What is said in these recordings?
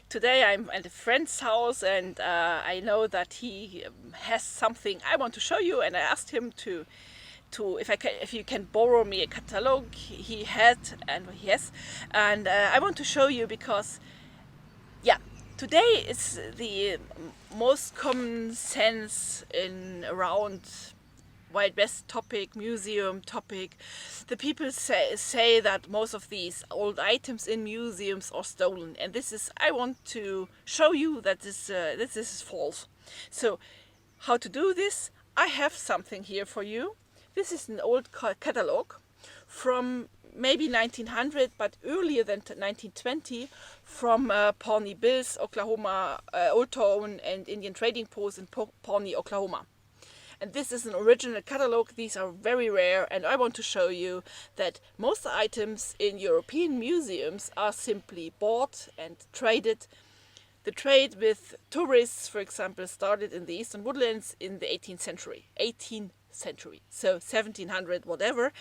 Today I'm at a friend's house, and I know that he has something I want to show you, and I asked him to if you can borrow me a catalogue he had and he has, and I want to show you because yeah, today is the most common sense in around Wild West topic, museum topic. The people say that most of these old items in museums are stolen, and I want to show you that this is false. So, how to do this? I have something here for you. This is an old catalogue from maybe 1900, but earlier than 1920, from Pawnee Bill's Oklahoma Old Town and Indian Trading Post in Pawnee, Oklahoma. And this is an original catalogue. These are very rare, and I want to show you that most items in European museums are simply bought and traded. The trade with tourists, for example, started in the Eastern Woodlands in the 18th century. 18th century, so 1700 whatever,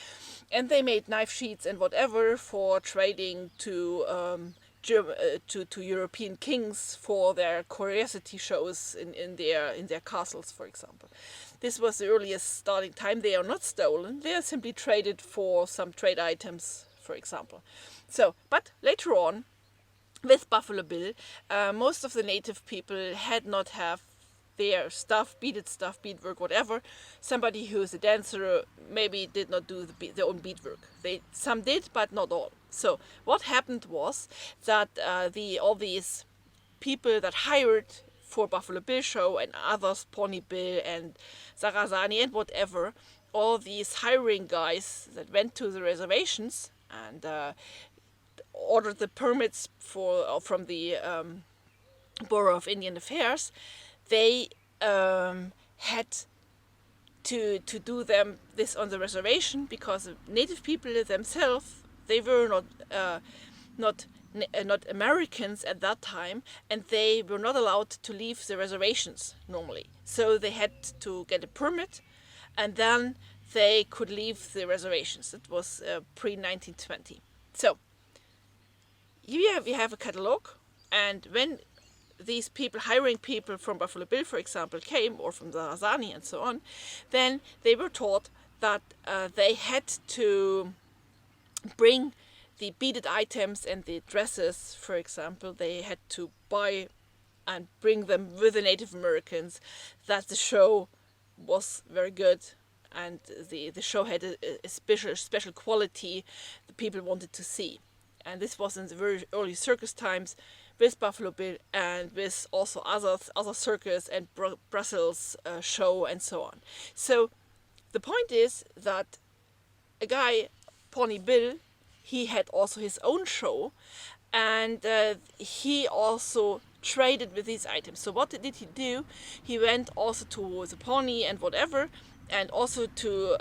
and they made knife sheaths and whatever for trading to European kings for their curiosity shows in their castles, for example. This was the earliest starting time. They are not stolen. They are simply traded for some trade items, for example. So, but later on, with Buffalo Bill, most of the native people had not have their beadwork, whatever. Somebody who is a dancer maybe did not do their own beadwork. Some did, but not all. So what happened was that all these people that hired for Buffalo Bill show and others, Pawnee Bill and Sarasani and whatever, all these hiring guys that went to the reservations and ordered the permits from the Bureau of Indian Affairs, they had to do this on the reservation, because native people themselves, they were not Americans at that time, and they were not allowed to leave the reservations normally. So they had to get a permit, and then they could leave the reservations. It was pre-1920. So we have a catalogue, and when these people, hiring people from Buffalo Bill, for example, came, or from the Razani and so on, then they were taught that they had to bring the beaded items and the dresses, for example, they had to buy and bring them with the Native Americans, that the show was very good and the show had a special quality the people wanted to see. And this was in the very early circus times, with Buffalo Bill and with also other circus and Brussels show and so on. So the point is that a guy, Pawnee Bill, he had also his own show, and he also traded with these items. So what did he do? He went also to the Pawnee and whatever, and also to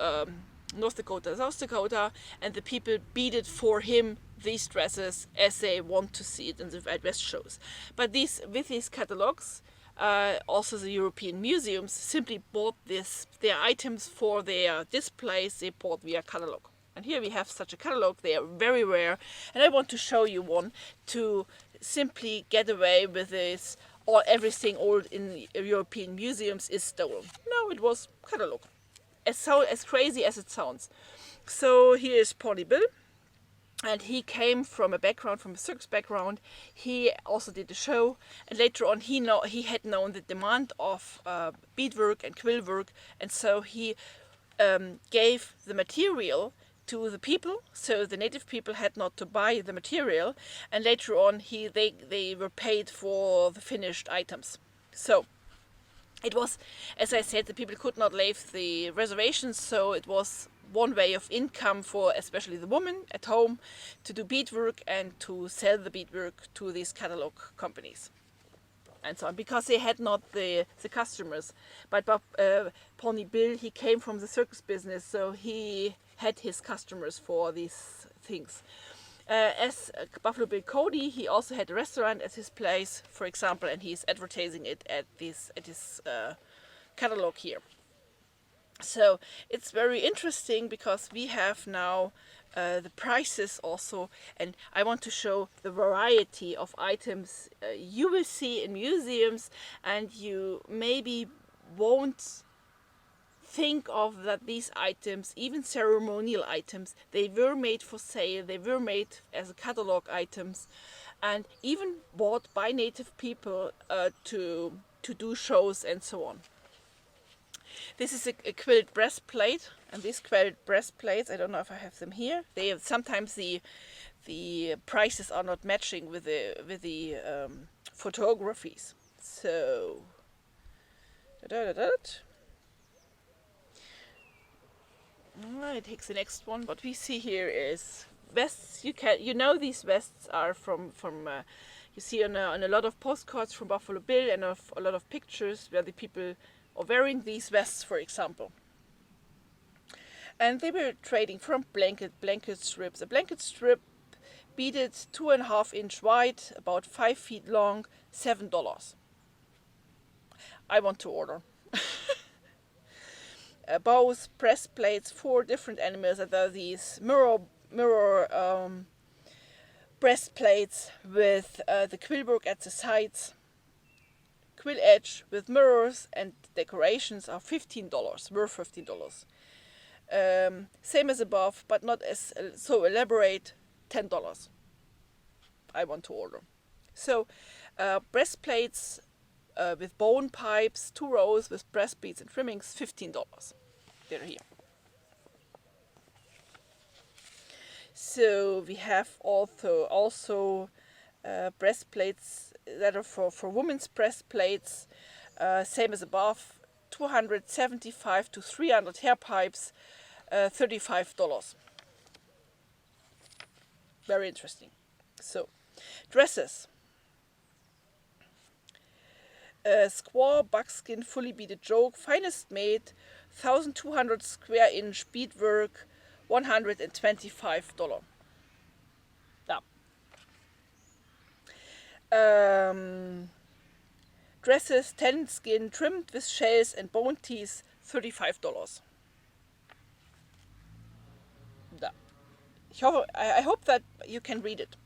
North Dakota, South Dakota, and the people beaded for him these dresses as they want to see it in the Wild West shows. But with these catalogs, also the European museums simply bought their items for their displays. They bought via catalog. And here we have such a catalog. They are very rare, and I want to show you one to simply get away with this. Or everything old in European museums is stolen. No, it was catalog. As crazy as it sounds. So here is Pawnee Bill, and he came from a circus background. He also did the show, and later on he had known the demand of beadwork and quill work, and so he gave the material to the people, so the native people had not to buy the material, and later on they were paid for the finished items. So it was, as I said, the people could not leave the reservations, so it was one way of income for especially the women at home to do beadwork and to sell the beadwork to these catalog companies and so on, because they had not the customers. But Pawnee Bill, he came from the circus business, so he had his customers for these things. As Buffalo Bill Cody, he also had a restaurant as his place, for example, and he's advertising it at his catalog here. So it's very interesting, because we have now the prices also, and I want to show the variety of items you will see in museums, and you maybe won't think of that these items, even ceremonial items, they were made for sale, they were made as catalog items, and even bought by native people to do shows and so on. This is a quilted breastplate, and these quilted breastplates, I don't know if I have them here. They have, sometimes the prices are not matching with the photographies. So, it takes the next one. What we see here is vests. You know these vests are from you see on a lot of postcards from Buffalo Bill, and of a lot of pictures where the people are wearing these vests, for example. And they were trading from blanket strips. A blanket strip, beaded 2.5 inch wide, about 5 feet long, $7. I want to order. Bows, breastplates, 4 different animals. There are these mirror breastplates with the quill work at the sides. Quill edge with mirrors and decorations are $15. Were $15. Same as above, but not as so elaborate. $10. I want to order. So breastplates with bone pipes, 2 rows with breast beads and trimmings, $15. They're here. So we have also breastplates that are for women's breastplates, same as above, 275 to 300 hair pipes, $35. Very interesting. So, dresses. Squaw buckskin fully beaded joke, finest made, 1,200 square inch beadwork, $125. Yeah. Dresses, tan skin, trimmed with shells and bone teeth, $35. Yeah. I hope that you can read it.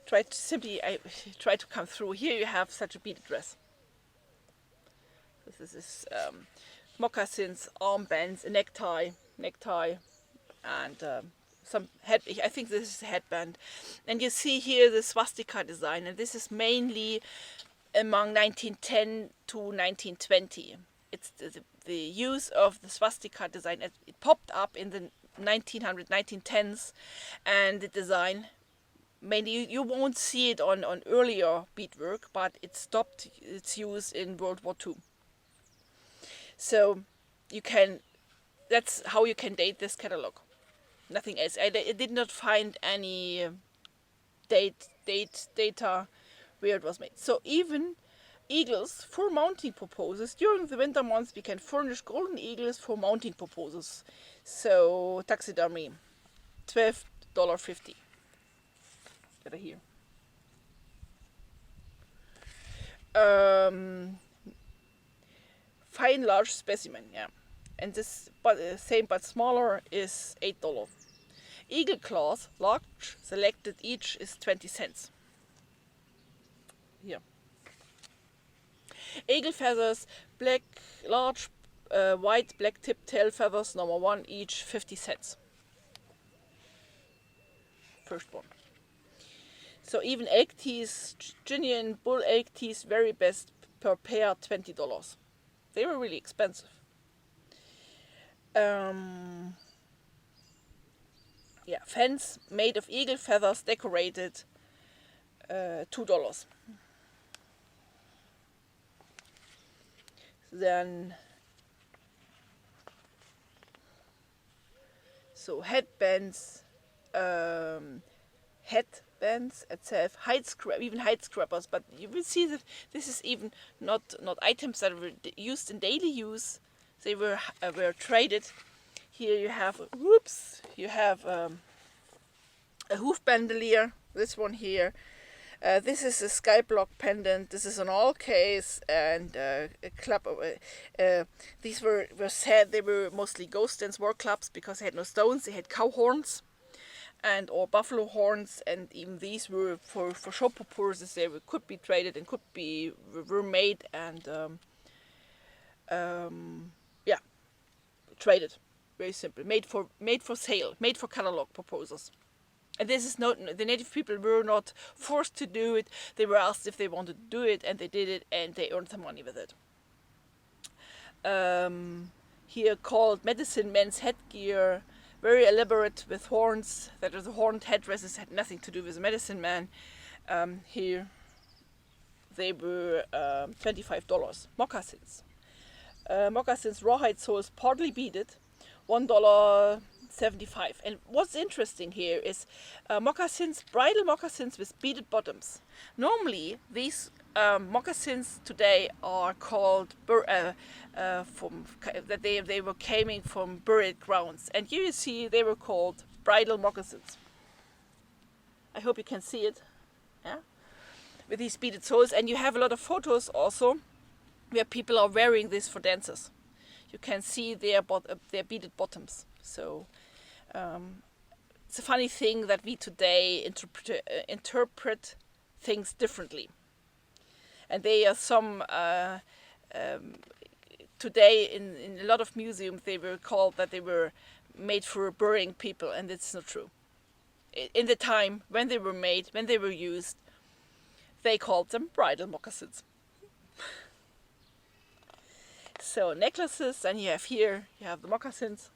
Try to come through. Here you have such a beaded dress. This is moccasins, armbands, a necktie, and some head. I think this is a headband. And you see here the swastika design, and this is mainly among 1910 to 1920. It's the use of the swastika design. It popped up in the 1910s, and the design mainly you won't see it on earlier beadwork, but it stopped its use in World War II. So that's how you can date this catalog. Nothing else. I did not find any data where it was made. So even eagles for mounting purposes. During the winter months we can furnish golden eagles for mounting purposes. So taxidermy, $12.50. Get it here. Fine large specimen, yeah. And this same but smaller is $8. Eagle claws, large selected, each is 20 cents. Here. Eagle feathers, black, large, white, black tip tail feathers, number 1, each 50 cents. First one. So even elk teeth, Guinean bull elk teeth, very best per pair, $20. They were really expensive. Yeah, fence made of eagle feathers, decorated, $2. Then, so headbands, itself, even hide scrappers, but you will see that this is even not items that were used in daily use. They were traded. Here you have a hoof bandolier. This one here. This is a sky block pendant. This is an all case and a club. These were said they were mostly ghost dance war clubs because they had no stones. They had cow horns. and or buffalo horns, and even these were for show purposes. They could be traded and were made and yeah, traded. Very simple. Made for sale. Made for catalog purposes. And this is not, the native people were not forced to do it. They were asked if they wanted to do it, and they did it, and they earned some money with it. Here called medicine men's headgear, very elaborate with horns. That is, the horned headdresses had nothing to do with the medicine man. Here they were $25. Moccasins. Moccasins rawhide soles partly beaded, $1.75. And what's interesting here is moccasins, bridal moccasins with beaded bottoms. Normally, these moccasins today are called that they were coming from buried grounds, and here you see they were called bridal moccasins. I hope you can see it, yeah, with these beaded soles. And you have a lot of photos also where people are wearing this for dances. You can see their beaded bottoms. So it's a funny thing that we today interpret things differently. And there are some today in a lot of museums they were called that they were made for burying people, and it's not true. In the time when they were made, when they were used, they called them bridal moccasins. So necklaces, and you have the moccasins,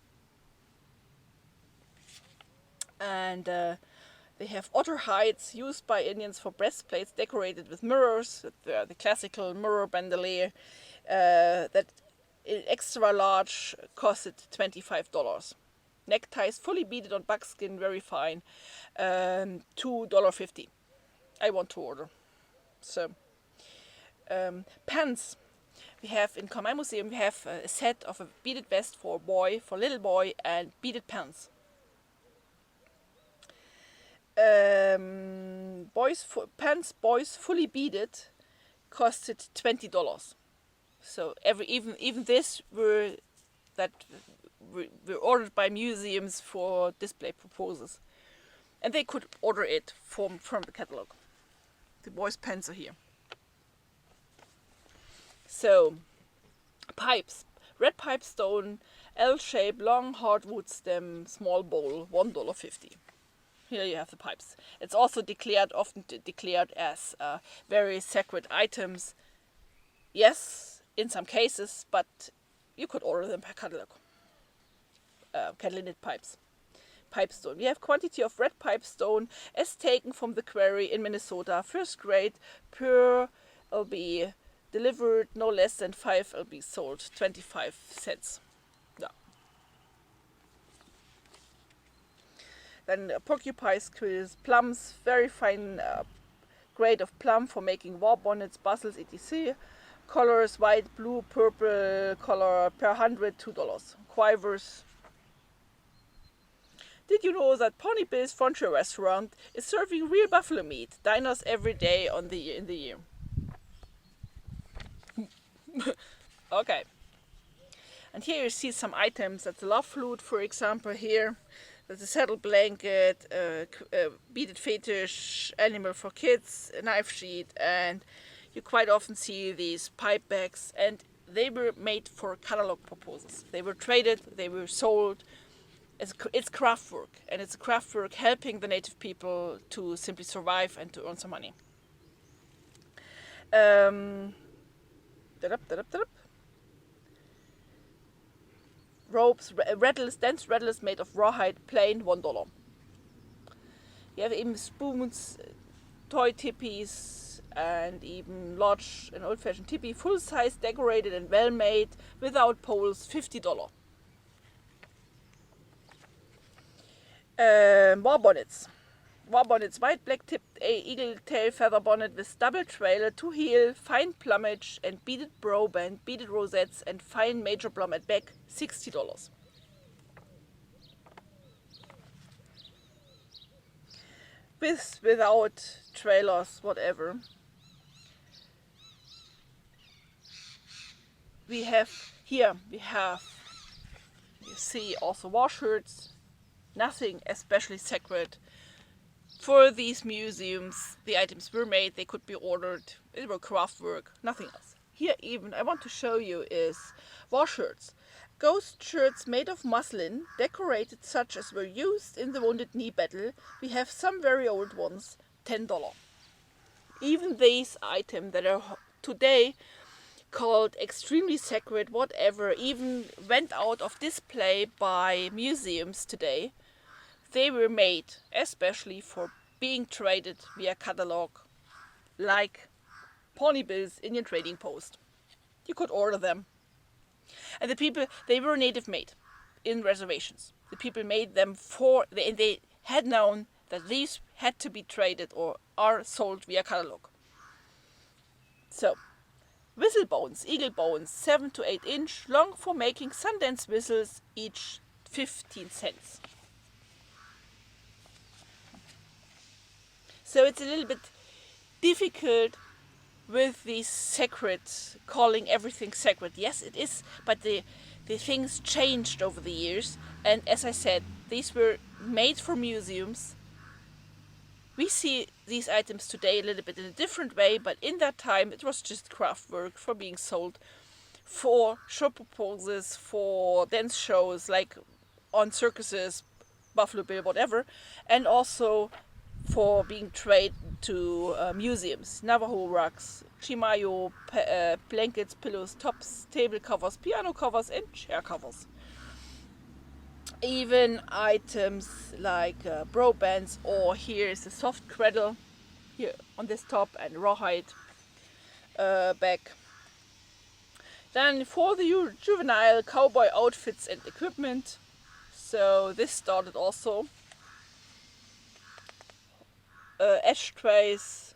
and they have otter hides used by Indians for breastplates decorated with mirrors. The classical mirror bandolier that extra large costed $25. Neckties fully beaded on buckskin, very fine, $2.50. I want to order. So pants. We have in Pawnee Museum, we have a set of a beaded vest for a boy, for a little boy, and beaded pants. Boys fully beaded costed $20. So even this were ordered by museums for display purposes, and they could order it from the catalog. The boys' pants are here. So, pipes. Red pipe stone, L-shape, long hardwood stem, small bowl, $1.50. Here you have the pipes. It's also often declared as very sacred items. Yes, in some cases, but you could order them per catalog. Catalinid pipes. Pipestone. We have quantity of red pipestone as taken from the quarry in Minnesota. First grade per LB. Delivered no less than 5 LB, sold 25 cents. Yeah. Then porcupine quills, plums, very fine grade of plum for making war bonnets, bustles, etc. Colors white, blue, purple color per 100, $2. Quivers. Did you know that Pawnee Bill's Frontier restaurant is serving real buffalo meat? Diners every day in the year. Okay, and here you see some items. That's a love flute, for example. Here, there's a saddle blanket, beaded fetish, animal for kids, a knife sheet, and you quite often see these pipe bags. And they were made for catalog purposes. They were traded, they were sold. It's craft work, and it's a craft work helping the native people to simply survive and to earn some money. Ropes, dense rattles made of rawhide, plain, $1. You have even spoons, toy tipis, and even large and old-fashioned tipi, full-size, decorated and well-made, without poles, $50. War bonnets. War bonnets, white black tipped eagle tail feather bonnet with double trailer, 2-heel, fine plumage and beaded brow band, beaded rosettes and fine major plum at back, $60. Without trailers, whatever. You see also war shirts, nothing especially sacred. For these museums, the items were made, they could be ordered, it were craft work, nothing else. Here even I want to show you is war shirts. Ghost shirts made of muslin, decorated such as were used in the Wounded Knee battle. We have some very old ones, $10. Even these items that are today called extremely sacred, whatever, even went out of display by museums today. They were made especially for being traded via catalogue, like Pawnee Bills in your trading post. You could order them. And the people, they were native made in reservations. The people made them they had known that these had to be traded or are sold via catalogue. So, whistle bones, eagle bones, 7 to 8 inch, long for making Sundance whistles, each 15 cents. So it's a little bit difficult with these sacred, calling everything sacred. Yes, it is, but the things changed over the years. And as I said, these were made for museums. We see these items today a little bit in a different way, but in that time it was just craft work for being sold for show purposes, for dance shows, like on circuses, Buffalo Bill, whatever, and also for being traded to museums. Navajo rugs, chimayo, blankets, pillows, tops, table covers, piano covers, and chair covers. Even items like bro bands, or here is a soft cradle here on this top and rawhide back. Then for the juvenile cowboy outfits and equipment. So this started also. Ashtrays,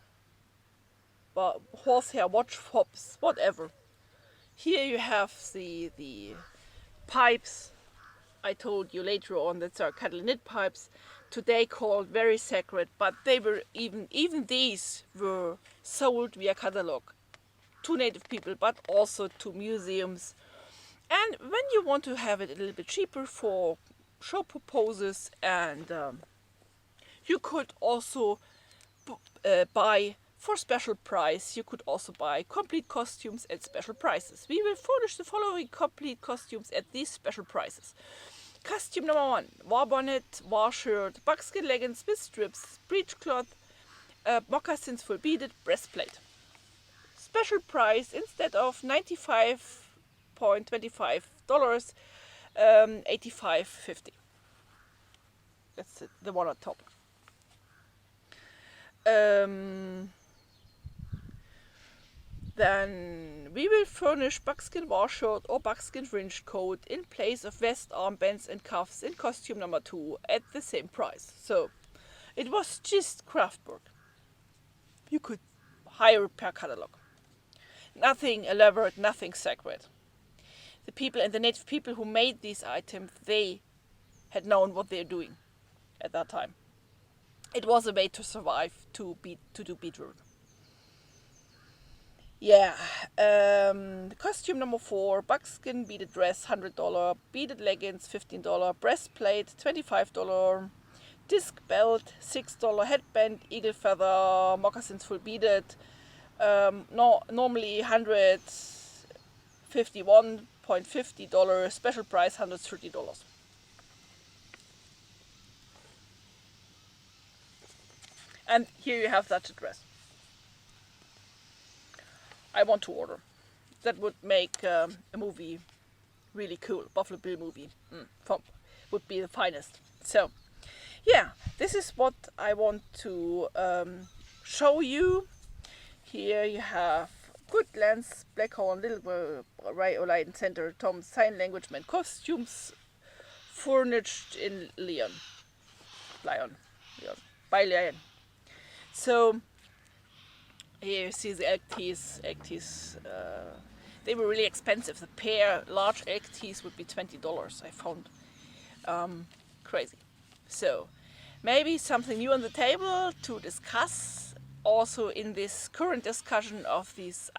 horsehair watch fobs, whatever. Here you have the pipes. I told you later on that are cattle knit pipes, today called very sacred, but they were even these were sold via catalogue to native people, but also to museums. And when you want to have it a little bit cheaper for show purposes, and you could also buy for special price. You could also buy complete costumes at special prices. We will furnish the following complete costumes at these special prices. Costume number 1, war bonnet, war shirt, buckskin leggings with strips, breechcloth, moccasins full beaded, breastplate. Special price, instead of $95.25, $85.50. That's it, the one on top. Then we will furnish buckskin war shirt or buckskin fringed coat in place of vest, armbands and cuffs in costume number 2 at the same price. So it was just craft work. You could hire per catalogue. Nothing elaborate, nothing sacred. The people and the native people who made these items, they had known what they're doing at that time. It was a way to survive, to do beadwork. Yeah, costume number 4, buckskin beaded dress, $100, beaded leggings, $15, breastplate, $25, disc belt, $6, headband, eagle feather, moccasins full beaded, normally $151.50, special price $130. And here you have such a dress. I want to order. That would make a movie really cool. Buffalo Bill movie would be the finest. So, yeah, this is what I want to show you. Here you have Good Lens, Blackhorn, Little Ray O'Leiden Center, Tom Sign Language Man costumes, furnished in Leon. By Leon. So here you see the elk teeth. They were really expensive. The pair, large elk teeth, would be $20. I found crazy. So maybe something new on the table to discuss. Also in this current discussion of these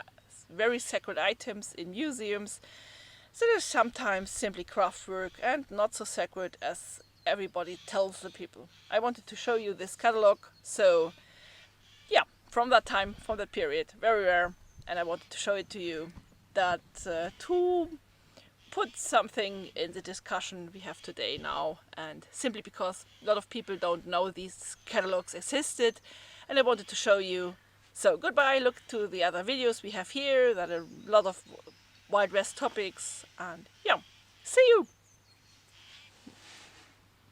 very sacred items in museums, that are sometimes simply craft work and not so sacred as everybody tells the people. I wanted to show you this catalog, so yeah, from that time, from that period, very rare, and I wanted to show it to you, that to put something in the discussion we have today now, and simply because a lot of people don't know these catalogs existed, and I wanted to show you. So goodbye, look to the other videos we have here, that are a lot of Wild West topics, and yeah, see you!